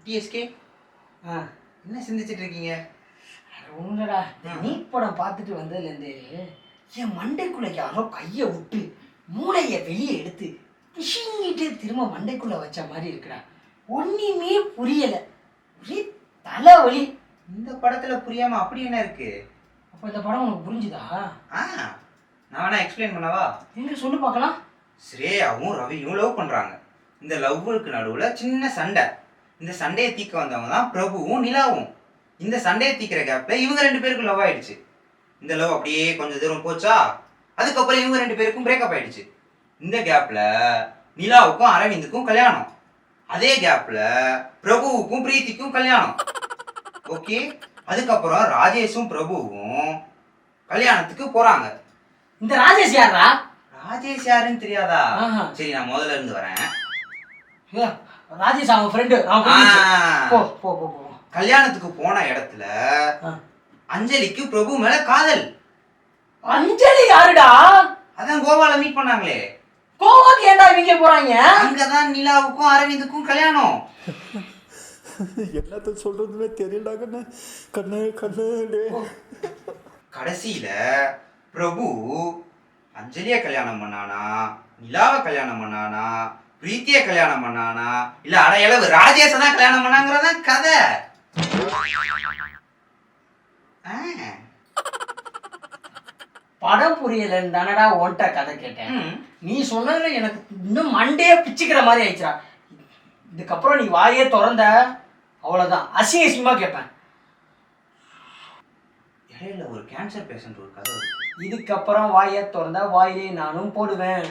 TSK என்ன சிந்திச்சுட்டு இருக்கீங்க? ஒண்ணுடா, NEET படம் பார்த்துட்டு வந்ததுலேருந்து என் மண்டைக்குள்ள யாரோ கையை விட்டு மூளையை வெளியே எடுத்து பிஷிங்கிட்டு திரும்ப மண்டைக்குள்ள வச்ச மாதிரி இருக்குடா. ஒன்றுமே புரியலை, ஒரே தலைவலி. இந்த படத்துல புரியாம அப்படி என்ன இருக்கு? அப்போ இந்த படம் உனக்கு புரிஞ்சுதா? நான் வேணா எக்ஸ்பிளைன் பண்ணவா? எங்க சொல்லு பார்க்கலாம். ஸ்ரேயாவும் ரவியும் லவ் பண்றாங்க. இந்த லவ்வுக்கு நடுவுல சின்ன சண்டை. இந்த சண்டையை தீக்க வந்தவங்க தான் பிரபுவும் நிலாவும். இந்த சண்டையை தீக்கிற கேப்ல இவங்க 2 பேருக்கும் லவ் ஆயிடுச்சு. இந்த லவ் அப்படியே கொஞ்சம் தூரம் போச்சா, அதுக்கப்புறம் இவங்க 2 பேருக்கும் பிரேக்கப் ஆயிடுச்சு. இந்த கேப்ல நிலாவுக்கும் அரவிந்துக்கும் கல்யாணம். அதே கேப்ல பிரபுவுக்கும் பிரீத்திக்கும் கல்யாணம். ஓகே, அதுக்கப்புறம் ராஜேஷும் பிரபுவும் கல்யாணத்துக்கு போறாங்க. இந்த ராஜேஷ் யாரா? ராஜேஷ் யாருன்னு தெரியாதா? சரி, நான் முதல்ல இருந்து வரேன். ராஜேஷ் அவன் ஃப்ரெண்டு. கல்யாணத்துக்கு போன இடத்துல அஞ்சலிக்கு பிரபு மேல காதல். அஞ்சலி யாருடா? அதான் கோவால மீட் பண்ணாங்களே. கோவாக்கு ஏன்டா இவங்க போறாங்க? அங்கதான் நிலாவுக்கும் அரவிந்துக்கும் கல்யாணம். என்னத்த சொல்றதுன்னு தெரியல கண்ணு கண்ணு கண்ணு. கடைசியில பிரபு அஞ்சலிய கல்யாணம் பண்ணானா, நிலாவை கல்யாணம் பண்ணானா, பிரீத்திய கல்யாணம் பண்ணானா, இல்ல அடையளவு ராஜேஷ தான் கல்யாணம் பண்ணாங்கிறதா கதை. படம் புரியலன்னு தானடா ஓட்ட கதை கேட்டேன். நீ சொன்னதுல எனக்கு இன்னும் மண்டே பிச்சுக்கிற மாதிரி ஆயிடுச்சா. இதுக்கப்புறம் நீ வாயே திறந்த அவ்வளவுதான், அசிங்கமா கேட்பேன். இடையில ஒரு கேன்சர் பேஷண்ட் ஒரு கதை. இதுக்கப்புறம் வாயை திறந்தா வாயிலே நானும் போடுவேன்.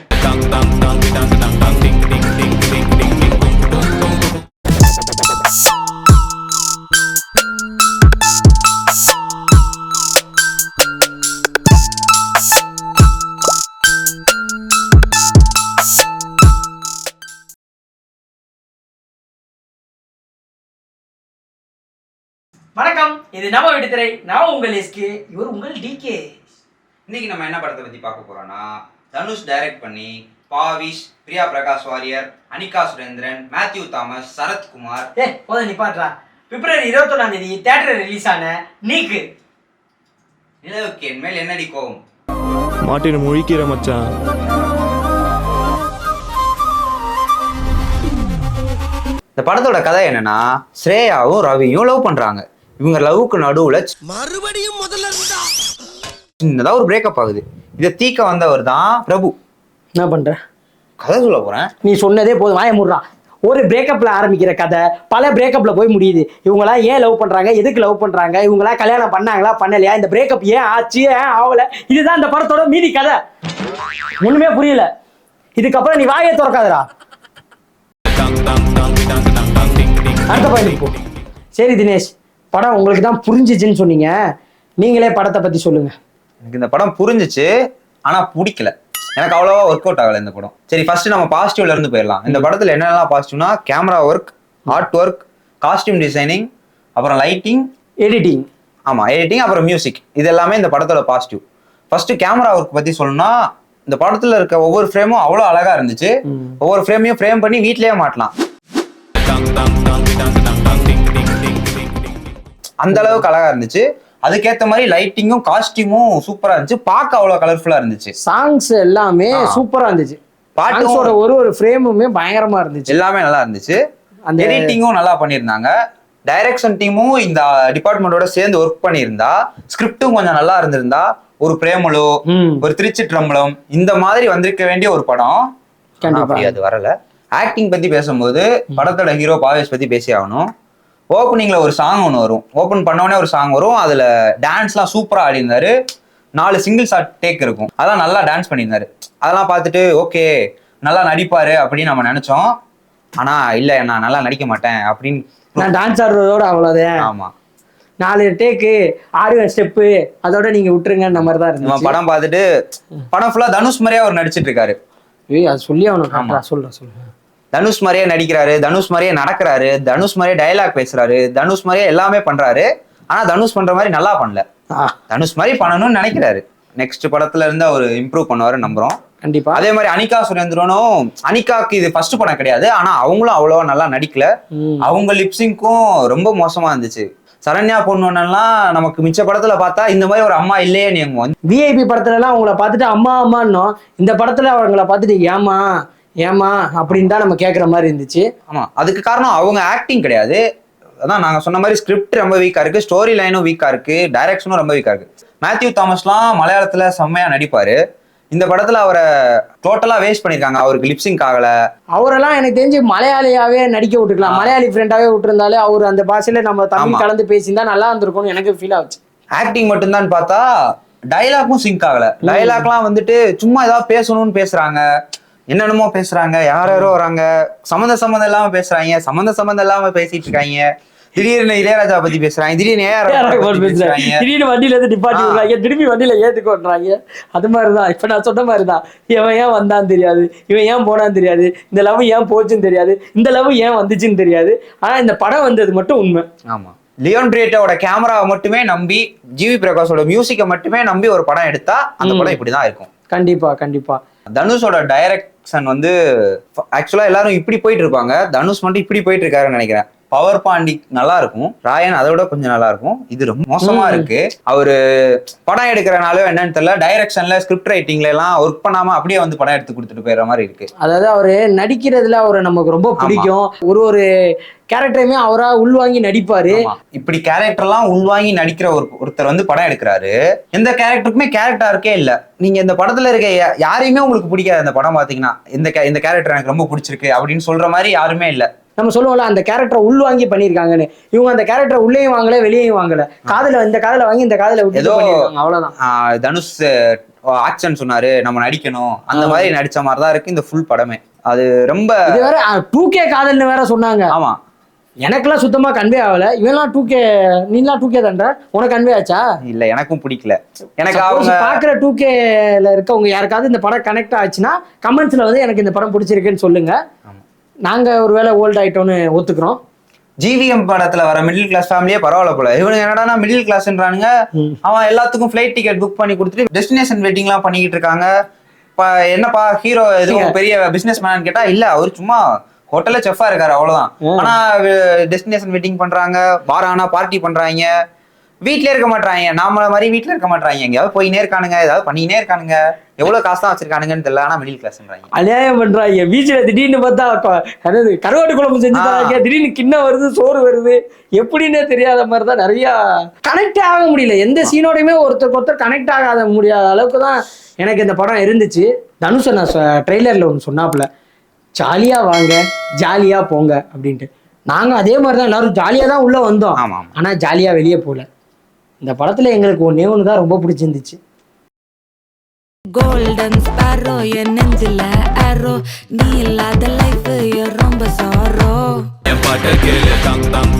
வணக்கம், இது நம்ம வீட்டு திரை. நான் உங்கள் எஸ்கே, இவர் உங்கள் டிகே. இன்னைக்கு நம்ம என்ன படத்தை பத்தி பார்க்க போறோம்னா, தனுஷ் டைரக்ட் பண்ணி பாவிஷ், பிரியா பிரகாஷ் வாரியர், அனிகா சுரேந்திரன், மேத்யூ தாமஸ், சரத்குமார். போத நிப்பாட்றா. பிப்ரவரி 21 தியேட்டர் ரிலீஸ் ஆன நீக்கு. நிலவுக்கு என் மேல் என்னடி கோவம்? மாட்டின முழிக்கிற மச்சான். இந்த படத்தோட கதை என்னன்னா, ஸ்ரேயாவும் ரவியும் லவ் பண்றாங்க. இவங்க லவ்வுக்கு நடுவுல மறுபடியும் முதல்ல இருந்தா சின்னதா ஒரு பிரேக்கப் ஆகுது. இதை தீக்க வந்தவர் தான் பிரபு. என்ன பண்ற? கதை சொல்ல போறேன். நீ சொன்னதே போதும், வாய மூடுறா. ஒரு பிரேக்கப்ல ஆரம்பிக்கிற கதை பல பிரேக்கப்ல போய் முடியுது. இவங்களா ஏன் லவ் பண்றாங்க, எதுக்கு லவ் பண்றாங்க, இவங்களா கல்யாணம் பண்ணாங்களா பண்ணலையா, இந்த பிரேக்கப் ஏன் ஆச்சு ஏன் ஆகல, இதுதான் இந்த படத்தோட மீதி கதை. ஒண்ணுமே புரியல. இதுக்கப்புறம் நீ வாயை திறக்காதடா. அடுத்த பாயிண்ட் போ. சரி தினேஷ், படம் உங்களுக்கு தான் புரிஞ்சிச்சுன்னு சொன்னீங்க, நீங்களே படத்தை பத்தி சொல்லுங்க. எனக்கு இந்த படம் புரிஞ்சிச்சு, ஆனா பிடிக்கல. எனக்கு அவ்வளவா ஒர்க் அவுட் ஆகல இந்த படம். சரி, ஃபர்ஸ்ட் நம்ம பாசிட்டிவ்ல இருந்து போயிடலாம். இந்த படத்துல என்னென்னலாம் பாசிட்டிவ்னா, camera work, art work, costume designing, அப்புறம் லைட்டிங், எடிட்டிங். ஆமா எடிட்டிங், அப்புறம் மியூசிக். இது எல்லாமே இந்த படத்தோட பாசிட்டிவ். ஃபர்ஸ்ட் கேமரா ஒர்க் பத்தி சொல்லணும்னா, இந்த படத்துல இருக்க ஒவ்வொரு ஃப்ரேமும் அவ்வளோ அழகா இருந்துச்சு. ஒவ்வொரு ஃப்ரேமையும் ஃப்ரேம் பண்ணி வீட்லயே மாட்டலாம், அந்த அளவுக்கு அழகா இருந்துச்சு. அதுக்கேற்ற மாதிரி லைட்டிங்கும் காஸ்டியூமும் சூப்பரா இருந்துச்சு. பார்க்க அவ்வளோ கலர்ஃபுல்லா இருந்துச்சு. சாங்ஸ் எல்லாமே சூப்பரா இருந்துச்சு. பாட்டோட ஒரு ஃப்ரேமுமே பயங்கரமா இருந்துச்சு. எல்லாமே நல்லா இருந்துச்சு. அந்த எடிட்டிங்கும் நல்லா பண்ணியிருந்தாங்க. டைரக்ஷன் டீமும் இந்த டிபார்ட்மெண்டோட சேர்ந்து ஒர்க் பண்ணியிருந்தா, ஸ்கிரிப்டும் கொஞ்சம் நல்லா இருந்திருந்தா, ஒரு பிரேமலோ ஒரு திருச்சிற்றம்பலம் இந்த மாதிரி வந்திருக்க வேண்டிய ஒரு படம். அப்படி அது வரல. ஆக்டிங் பத்தி பேசும்போது படத்தோட ஹீரோ பாவேஷ் பத்தி பேசி ஆகணும். ஓப்பனிங்ல ஒரு சாங் ஒன்று வரும். ஓப்பன் பண்ணோடனே ஒரு சாங் வரும். அதுல டான்ஸ்லாம் சூப்பரா ஆடி இருந்தாரு. 4 சிங்கிள் ஷாட் டேக் இருக்கும். அதான் நல்லா டான்ஸ் பண்ணியிருந்தாரு. அதெல்லாம் பார்த்துட்டு ஓகே நல்லா நடிப்பாரு அப்படின்னு நம்ம நினைச்சோம். ஆனா இல்ல, நான் நல்லா நடிக்க மாட்டேன் அப்படின்னு நான் டான்ஸ் ஆடுறதோட அவ்வளவுதான். ஆமா, 4 டேக்கு 6 ஸ்டெப்பு அதோட நீங்க விட்டுருங்கன்ற மாதிரி தான் இருந்துச்சு. படம் பார்த்துட்டு படம் ஃபுல்லா தனுஷ் மாதிரியே அவர் நடிச்சிட்டு இருக்காரு. அது சொல்லி அவனுக்கு சொல்றேன். தனுஷ் மாதிரியே நடிக்கிறாரு, தனுஷ் மாதிரியே நடக்கிறாரு, தனுஷ் மாதிரியே டைலாக் பேசுறாரு, தனுஷ் மாதிரியே எல்லாமே பண்றாரு. ஆனா தனுஷ் பண்ற மாதிரி நல்லா பண்ணல. தனுஷ் மாதிரி பண்ணணும்னு நினைக்கிறாரு. நெக்ஸ்ட் படத்துல இருந்து அவர் இம்ப்ரூவ் பண்ணுவாரு நம்புறோம். கண்டிப்பா. அதே மாதிரி அனிகா சுரேந்திரனும், அனிகாக்கு இது ஃபர்ஸ்ட் படம் கிடையாது, ஆனா அவங்களும் அவ்வளவா நல்லா நடிக்கல. அவங்க லிப்சிங்க்கும் ரொம்ப மோசமா இருந்துச்சு. சரண்யா பொண்ணுன்னெல்லாம் நமக்கு மிச்ச படத்துல பார்த்தா இந்த மாதிரி ஒரு அம்மா இல்லையே நீங்க. விஐபி படத்துல எல்லாம் அவங்கள பார்த்துட்டு அம்மா அம்மான்னோம், இந்த படத்துல அவங்கள பார்த்துட்டு ஏமா ஏமா அப்படின்னு தான் நம்ம கேட்குற மாதிரி இருந்துச்சு. ஆமா, அதுக்கு காரணம் அவங்க ஆக்டிங் கிடையாது. அதான் நாங்க சொன்ன மாதிரி ஸ்கிரிப்ட் ரொம்ப வீக்கா இருக்கு, ஸ்டோரி லைனும் வீக்கா இருக்கு, டைரக்ஷனும் ரொம்ப வீக்கா இருக்கு. மேத்யூ தாமஸ்லாம் மலையாளத்துல செம்மையா நடிப்பாரு. இந்த படத்துல அவரை டோட்டலா வேஸ்ட் பண்ணிருக்காங்க. அவருக்கு லிப்சிங் ஆகல. அவரெல்லாம் எனக்கு தெரிஞ்சு மலையாளியாவே நடிக்க விட்டுக்கலாம், மலையாளி ஃப்ரெண்டாவே விட்டுருந்தாலே அவர் அந்த பாஷையில நம்ம தமிழ் கலந்து பேசியிருந்தா நல்லா இருந்திருக்கும்னு எனக்கு ஃபீல் ஆச்சு. ஆக்டிங் மட்டும்தான் பார்த்தா டைலாக்கும் சிங்க் ஆகல. டைலாக்லாம் வந்துட்டு சும்மா ஏதாவது பேசணும்னு பேசுறாங்க, என்னென்னமோ பேசுறாங்க, யாரோ வராங்க, சம்மந்தம் இல்லாம பேசுறாங்க, சம்மந்தம் இல்லாம பேசிட்டு இருக்காங்க. திடீர்னு இளையராஜா பத்தி பேசுறாங்க, திடீர்னு திடீர்னு வண்டியில இருந்து நிப்பாட்டி விடுறாங்க, திரும்பி வண்டியில ஏத்துக்கோன்றாங்க. அது மாதிரிதான் இப்ப நான் சொன்ன மாதிரிதான், இவன் ஏன் வந்தான்னு தெரியாது, இவன் ஏன் போனான்னு தெரியாது, இந்த லவ் ஏன் போச்சுன்னு தெரியாது, இந்த லவ் ஏன் வந்துச்சுன்னு தெரியாது. ஆனா இந்த படம் வந்தது மட்டும் உண்மை. ஆமா, லியோன் பிரியேட்டோட கேமராவை மட்டுமே நம்பி, ஜிவி பிரகாஷோட மியூசிக்கை மட்டுமே நம்பி ஒரு படம் எடுத்தா அந்த படம் இப்படிதான் இருக்கும். கண்டிப்பா கண்டிப்பா. தனுஷோட டைரக்ஷன் வந்து ஆக்சுவலா எல்லாரும் இப்படி போயிட்டு இருப்பாங்க, தனுஷ் மட்டும் இப்படி போயிட்டு இருக்காருன்னு நினைக்கிறேன். பவர் பாண்டி நல்லா இருக்கும், ராயன் அதை விட கொஞ்சம் நல்லா இருக்கும். இது ரொம்ப மோசமா இருக்கு. அவரு படம் எடுக்கிறனால என்னன்னு தெரியல, டைரக்ஷன்ல ஸ்கிரிப்ட் ரைட்டிங்ல எல்லாம் ஒர்க் பண்ணாம அப்படியே வந்து படம் எடுத்து கொடுத்துட்டு போயிடுற மாதிரி இருக்கு. அதாவது அவரு நடிக்கிறதுல அவரை நமக்கு ரொம்ப பிடிக்கும். ஒரு கேரக்டரையுமே அவரா உள்வாங்கி நடிப்பாரு. இப்படி கேரக்டர் எல்லாம் உள்வாங்கி நடிக்கிற ஒருத்தர் வந்து படம் எடுக்கிறாரு. எந்த கேரக்டருக்குமே கேரக்டருக்கே இல்ல. நீங்க இந்த படத்துல இருக்க யாரையுமே உங்களுக்கு பிடிக்காது. இந்த படம் பாத்தீங்கன்னா இந்த கேரக்டர் எனக்கு ரொம்ப பிடிச்சிருக்கு அப்படின்னு சொல்ற மாதிரி யாருமே இல்ல. நம்ம சொல்லுவோம்ல, அந்த கேரக்டரை உள்வாங்கி பண்ணிருக்காங்கன்னு. இவங்க அந்த கேரக்டரை உள்ளேயும் வாங்கல, வெளியேயும் வாங்கல. காதுல இந்த காதுல வாங்கி இந்த காதுல விட்டு பண்ணிருக்காங்க, அவ்வளவுதான். தனுஷ் ஆக்ஷன் சொன்னாரு, நம்ம நடிக்கணும், அந்த மாதிரி நடிச்ச மாதிரிதான் இருக்கு இந்த ஃபுல் படமே. அது ரொம்ப இது வேற 2K காதல்னு வேற சொன்னாங்க. ஆமா, எனக்கெல்லாம் சுத்தமா கன்வே ஆகல. இவெல்லாம் 2K, நீலாம் 2K தான்டா, உனக்கு கன்வே ஆச்சா? இல்ல, எனக்கும் பிடிக்கல. எனக்கு அவங்க பாக்குற 2Kல இருக்கவங்க யாருக்காவது இந்த படம் கனெக்ட் ஆச்சுன்னா கமெண்ட்ஸ்ல வந்து எனக்கு இந்த படம் பிடிச்சிருக்குன்னு சொல்லுங்க. நாங்க ஒருவேளை ஓல்ட் ஆயிட்டோம்னு ஒத்துக்கிறோம். ஜிவிஎம் படத்துல வர மிடில் கிளாஸ் ஃபேமிலியே பரவாயில்ல போல. இவனுங்க என்னடா மிடில் கிளாஸ்ன்றானுங்க. அவன் எல்லாத்துக்கும் ஃபிளைட் டிக்கெட் புக் பண்ணி கொடுத்துட்டு டெஸ்டினேஷன் வெட்டிங் எல்லாம் பண்ணிக்கிட்டு இருக்காங்க. என்னப்பா ஹீரோ எதுவும் பெரிய பிசினஸ் மேன் கேட்டா இல்ல, அவர் சும்மா ஹோட்டல்ல செஃப்பா இருக்காரு, அவ்வளவுதான். ஆனா டெஸ்டினேஷன் வெட்டிங் பண்றாங்க, வாரானா பார்ட்டி பண்றாங்க, வீட்ல இருக்க மாட்டாங்க. நாம மாதிரி வீட்டுல இருக்க மாட்டாங்க, எங்கேயாவது போயினே இருக்கானுங்க, ஏதாவது பண்ணினே இருக்கானுங்க. எவ்வளவு காசு தான் வச்சிருக்கானுங்கன்னு தெரியல, ஆனா மிடில் கிளாஸ்ன்றாங்க. அநியாயம் பண்றாங்க. வீட்டுல திடீர்னு பார்த்தா அதாவது கருவாட்டு குழம்பு செஞ்சு தராங்க, திடீர்னு கிண்ணம் வருது, சோறு வருது, எப்படின்னே தெரியாத மாதிரிதான் நிறைய கனெக்ட் ஆக முடியல. எந்த சீனோடையுமே ஒருத்தர் கனெக்ட் ஆகாத முடியாத அளவுக்கு தான் எனக்கு இந்த படம் இருந்துச்சு. தனுஷ் நான் ட்ரெய்லர்ல ஒன்று சொன்னாப்புல, ஜாலியா வாங்க ஜாலியா போங்க அப்படின்ட்டு. நாங்க அதே மாதிரிதான் எல்லாரும் ஜாலியா தான் உள்ள வந்தோம், ஆனா ஜாலியா வெளியே போல. இந்த படத்துல எங்களுக்கு ஒண்ணு தான் ரொம்ப பிடிச்சிருந்துச்சு. கோல்டன் ஸ்பாரோ என் நெஞ்சில ஆரோ, நீ இல்லாத லைஃப் ரொம்ப சாரோ. என் பாட்ட கேளு, தங் தங்